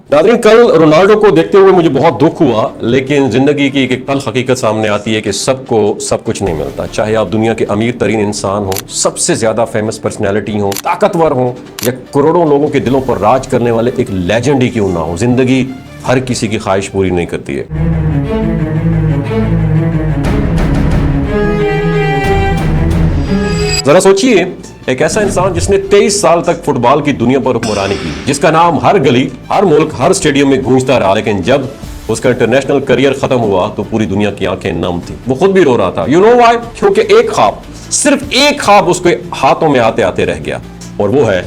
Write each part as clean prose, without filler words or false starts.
नाज़रीन, कल रोनाल्डो को देखते हुए मुझे बहुत दुख हुआ, लेकिन जिंदगी की एक तल्ख हकीकत सामने आती है कि सबको सब कुछ नहीं मिलता। चाहे आप दुनिया के अमीर तरीन इंसान हो, सबसे ज्यादा फेमस पर्सनैलिटी हो, ताकतवर हो, या करोड़ों लोगों के दिलों पर राज करने वाले एक लेजेंड ही क्यों ना हो, जिंदगी हर किसी की ख्वाहिश पूरी नहीं करती है। जरा सोचिए, एक ऐसा इंसान जिसने 23 साल तक फुटबॉल की दुनिया पर हुक्मरानी की, जिसका नाम हर गली, हर मुल्क, हर स्टेडियम में गूंजता रहा, लेकिन जब उसका इंटरनेशनल करियर खत्म हुआ तो पूरी दुनिया की आंखें नम थी। वो खुद भी रो रहा था। You know why? क्योंकि एक ख्वाब, सिर्फ एक ख्वाब उसके हाथों में आते आते रह गया, और वो है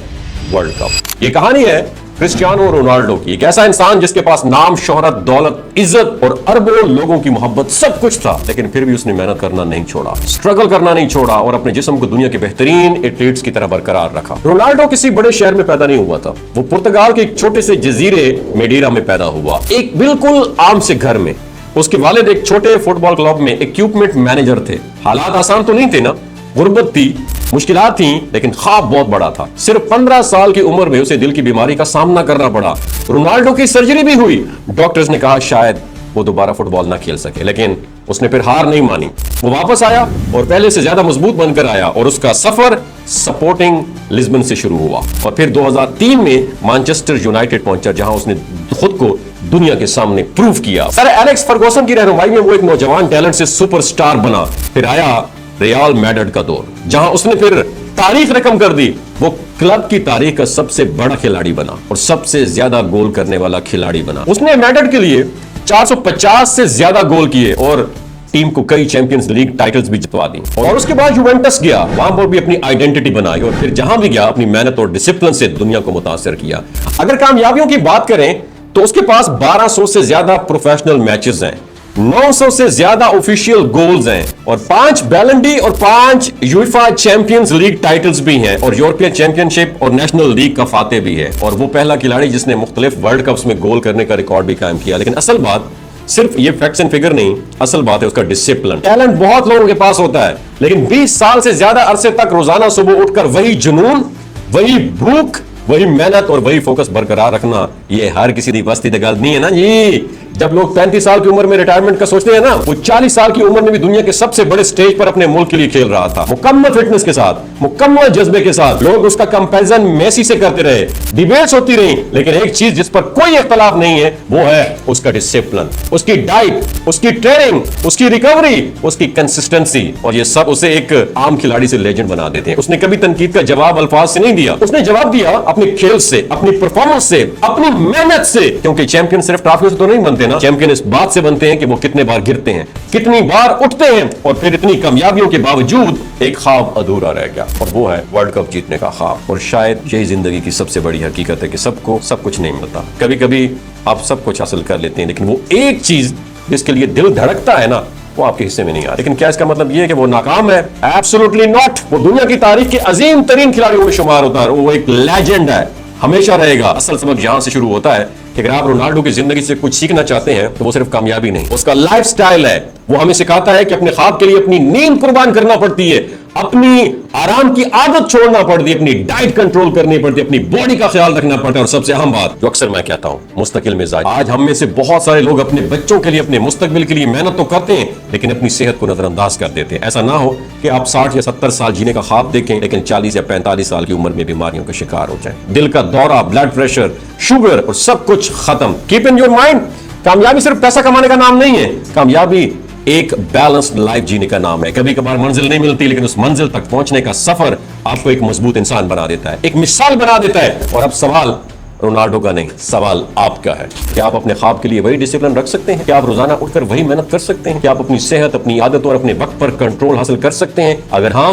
वर्ल्ड कप। ये कहानी है क्रिस्टियानो रोनाल्डो की, एक ऐसा इंसान जिसके पास नाम, शोहरत, दौलत, इज्जत और अरबों लोगों की मोहब्बत सब कुछ था, लेकिन फिर भी उसने मेहनत करना नहीं छोड़ा, स्ट्रगल करना नहीं छोड़ा, और अपने जिस्म को दुनिया के बेहतरीन एथलीट्स की तरह बरकरार रखा। रोनाल्डो किसी बड़े शहर में पैदा नहीं हुआ था। वो पुर्तगाल के एक छोटे से जजीरे मेडीरा में पैदा हुआ, एक बिल्कुल आम से घर में। उसके वालिद एक छोटे फुटबॉल क्लब में इक्विपमेंट मैनेजर थे। हालात आसान तो नहीं थे ना, गुर्बत थी, मुश्किलात थी, लेकिन ख्वाब बहुत बड़ा था। सिर्फ 15 साल की उम्र में उसे दिल की बीमारी का सामना करना पड़ा। रोनाल्डो की सर्जरी भी हुई। डॉक्टर्स ने कहा शायद वो दोबारा फुटबॉल ना खेल सके, लेकिन उसने फिर हार नहीं मानी। वो वापस आया और पहले से ज्यादा मजबूत बनकर आया, और उसका सफर स्पोर्टिंग लिस्बन से शुरू हुआ, और फिर 2003 में मैनचेस्टर यूनाइटेड पहुंचा, जहां उसने खुद को दुनिया के सामने प्रूव किया। सर एलेक्स फर्गुसन की रहनुमाई में वो एक नौजवान टैलेंट से सुपरस्टार बना। फिर आया रियल मैड्रिड का दौर, जहां उसने फिर तारीख रकम कर दी। वो क्लब की तारीख का सबसे बड़ा खिलाड़ी बना और सबसे ज्यादा गोल करने वाला खिलाड़ी बना। उसने मैड्रिड के लिए 450 से ज्यादा गोल किए और टीम को कई चैंपियंस लीग टाइटल्स भी जितवा दी। और उसके बाद यूवेंटस गया, वहां पर भी अपनी आइडेंटिटी बनाई, और फिर जहां भी गया अपनी मेहनत और डिसिप्लिन से दुनिया को मुतासिर किया। अगर कामयाबियों की बात करें तो उसके पास 1200 से ज्यादा प्रोफेशनल मैचेस हैं, 900 से ज्यादा ऑफिशियल गोल्स हैं, और 5 बैलन डी और 5 यूएफए चैंपियंस लीग टाइटल्स भी हैं, और यूरोपियन चैंपियनशिप और नेशनल लीग का फाते भी है। और वो पहला खिलाड़ी जिसने मुख्तलिफ वर्ल्ड कप्स में गोल करने का रिकॉर्ड भी कायम किया। लेकिन असल बात सिर्फ ये फैक्ट्स एंड फिगर नहीं, असल बात है उसका डिसिप्लिन। टैलेंट बहुत लोगों के पास होता है, लेकिन 20 साल से ज्यादा अरसे तक रोजाना सुबह उठकर वही जुनून, वही भूख, वही मेहनत और वही फोकस बरकरार रखना, ये हर किसी की बस्ती गल नहीं है ना जी। जब लोग 35 साल की उम्र में रिटायरमेंट का सोचते हैं ना, वो 40 साल की उम्र में भी दुनिया के सबसे बड़े स्टेज पर अपने मुल्क के लिए खेल रहा था, मुकम्मल फिटनेस के साथ, मुकम्मल जज्बे के साथ। लोग उसका कंपैरिजन मेसी से करते रहे, डिबेट्स होती रही, लेकिन एक चीज जिस पर कोई इख्तलाफ नहीं है वो है उसका डिसिप्लिन, उसकी डाइट, उसकी ट्रेनिंग, उसकी रिकवरी, उसकी कंसिस्टेंसी, और ये सब उसे एक आम खिलाड़ी से लेजेंड बना देते हैं। उसने कभी तनकीद का जवाब अल्फाज से नहीं दिया, उसने जवाब दिया अपने खेल से, अपनी परफॉर्मेंस से, अपनी मेहनत से। क्योंकि चैंपियन सिर्फ ट्रॉफियों से तो नहीं बनते ना, चैंपियन इस बात से बनते हैं कि वो कितने बार गिरते हैं, कितनी बार उठते हैं, और फिर इतनी कामयाबियों के बावजूद एक ख्वाब अधूरा रह गया, और वो है वर्ल्ड कप जीतने का ख्वाब। और शायद यही जिंदगी की सबसे बड़ी हकीकत है कि सबको सब कुछ नहीं मिलता। कभी कभी आप सब कुछ हासिल कर लेते हैं, लेकिन वो एक चीज जिसके लिए दिल धड़कता है ना, वो आपके हिस्से में नहीं आ। लेकिन क्या इसका मतलब ये है कि वो नाकाम है? Absolutely not. वो दुनिया की तारीख के अजीम तरीन खिलाड़ियों में शुमार होता है, वो एक लेजेंड है, हमेशा रहेगा। असल सबक यहां से शुरू होता है कि अगर आप रोनाल्डो की जिंदगी से कुछ सीखना चाहते हैं तो वो सिर्फ कामयाबी नहीं, उसका लाइफस्टाइल है। वो हमें सिखाता है कि अपने ख्वाब के लिए अपनी नींद कुर्बान करना पड़ती है, अपनी आराम की आदत छोड़ना पड़ती है, अपनी डाइट कंट्रोल करनी पड़ती है, अपनी बॉडी का ख्याल रखना पड़ता है, और सबसे अहम बात जो अक्सर मैं कहता हूं, मुस्तकिल मिजाज। आज हम में से बहुत सारे लोग अपने बच्चों के लिए, अपने मुस्तकबिल के लिए मेहनत तो करते हैं, लेकिन अपनी सेहत को नजरअंदाज कर देते हैं। ऐसा ना हो कि आप 60 या 70 साल जीने का ख्वाब देखें, लेकिन 40 या 45 साल की उम्र में बीमारियों का शिकार हो जाए, दिल का दौरा, ब्लड प्रेशर, शुगर और सब कुछ खत्म। कीप इन योर माइंड, कामयाबी सिर्फ पैसा कमाने का नाम नहीं है, कामयाबी एक बैलेंस्ड लाइफ जीने का नाम है। कभी कभार मंजिल नहीं मिलती, लेकिन उस मंजिल तक पहुंचने का सफर आपको एक मजबूत इंसान बना देता है, एक मिसाल बना देता है। और अब सवाल रोनाल्डो का नहीं, सवाल आपका है। क्या आप अपने ख्वाब के लिए वही डिसिप्लिन रख सकते हैं? क्या आप रोजाना उठकर वही मेहनत कर सकते हैं? क्या आप अपनी सेहत, अपनी आदत और अपने वक्त पर कंट्रोल हासिल कर सकते हैं? अगर हाँ,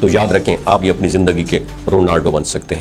तो याद रखें आप ये अपनी जिंदगी के रोनाल्डो बन सकते हैं।